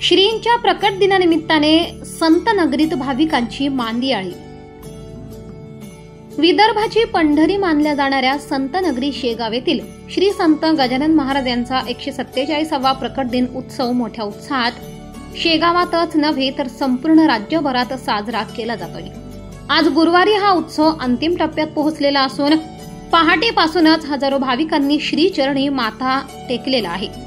श्रींच्या प्रकट दिनानिमित्ताने संत नगरीत भाविकांची मांदियाळी। विदर्भाची पंढरी मानल्या जाणाऱ्या संत नगरी शेगाव येथील श्री संत गजानन महाराज यांचा 147वा प्रकट दिन उत्सव मोठ्या उत्साहात शेगावातच नव्हे तर संपूर्ण राज्यभरात साजरा केला जातोय। आज गुरुवारी हा उत्सव अंतिम टप्प्यात पोहोचलेला असून पहाटेपासूनच हजारो भाविकांनी श्रीचरणी माथा टेकलेला आहे।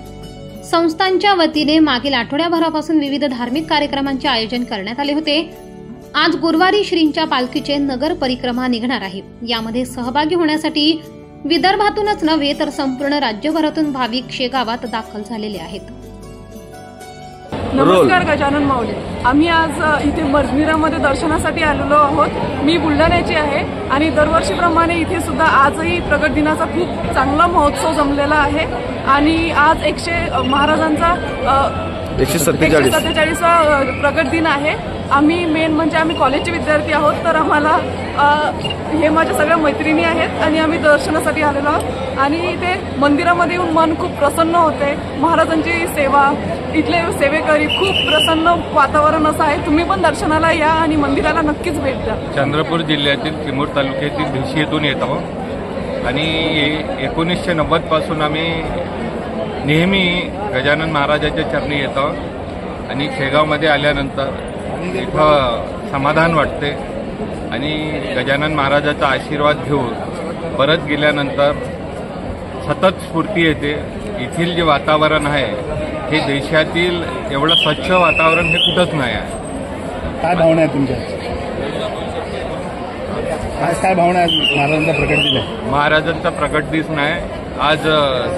संस्थांच्या वतीने मागील आठवड्याभरापासून विविध धार्मिक कार्यक्रमांचे आयोजन करण्यात आले होते। आज गुरुवारी श्रींच्या पालखीचे नगर परिक्रमा निघणार आहे। यामध्ये सहभागी होण्यासाठी विदर्भातूनच नव्हे तर संपूर्ण राज्यभरातून भाविक शेगावात दाखल झालेले आहेत। नमस्कार गजानन माऊली, आम्ही आज इथे मजमिरामध्ये दर्शनासाठी आलेलो आहोत। मी बुलढाण्याची आहे आणि दरवर्षीप्रमाणे इथे सुद्धा आजही प्रगट दिनाचा खूप चांगला महोत्सव जमलेला आहे आणि आज महाराजांचा 147वा प्रगट दिन आहे। आम्ही मेन म्हणजे आम्ही कॉलेजचे विद्यार्थी आहोत, तर आम्हाला हे माझ्या सगळ्या मैत्रिणी आहेत आणि आम्ही दर्शनासाठी आलेलो आहोत आणि इथे मंदिरामध्ये येऊन मन खूप प्रसन्न होते। महाराजांची सेवा, इथले सेवेकरी, खूप प्रसन्न वातावरण असं आहे। तुम्ही पण दर्शनाला या आणि मंदिराला नक्कीच भेट द्या। चंद्रपूर जिल्ह्यातील चिमूर तालुक्यातील भिशी येथून येत आहोत आणि 1990 पासून आम्ही नेहमी गजानन महाराजांच्या चरणी येतो आणि शेगावमध्ये आल्यानंतर इथं समाधान वाटते आणि गजानन महाराजाचा आशीर्वाद घेऊन परत गेल्यानंतर सतत स्फूर्ती येते। इथील जे वातावरण आहे हे देशातील एवढं स्वच्छ वातावरण हे कुठंच नाही आहे। काय भावना आहे तुमच्या? आज काय भावना आहे महाराजांचा प्रकट दिन आहे? महाराजांचा प्रकट दिन आहे। आज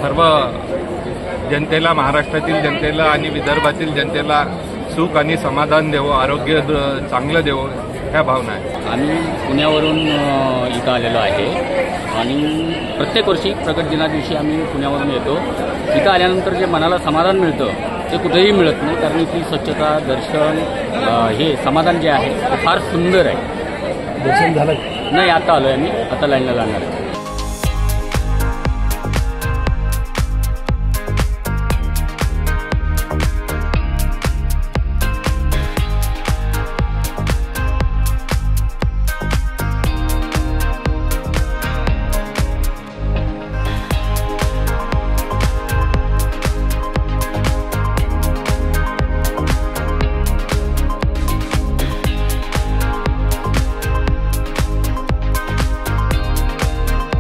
सर्व जनतेला, महाराष्ट्रातील जनतेला आणि विदर्भातील जनतेला सुख आणि समाधान देवो, आरोग्य चांगलं देवो, ह्या भावना आहे। आम्ही पुण्यावरून इथं आलेलो आहे आणि प्रत्येक वर्षी प्रकट दिना दिवशी आम्ही पुण्यावरून येतो। इथं आल्यानंतर जे मनाला समाधान मिळतं ते कुठेही मिळत नाही, कारण इथली स्वच्छता, दर्शन, हे समाधान जे आहे ते फार सुंदर आहे। दर्शन झालं? नाही, आता आलोय आम्ही, आता लाईनला लागणार आहे।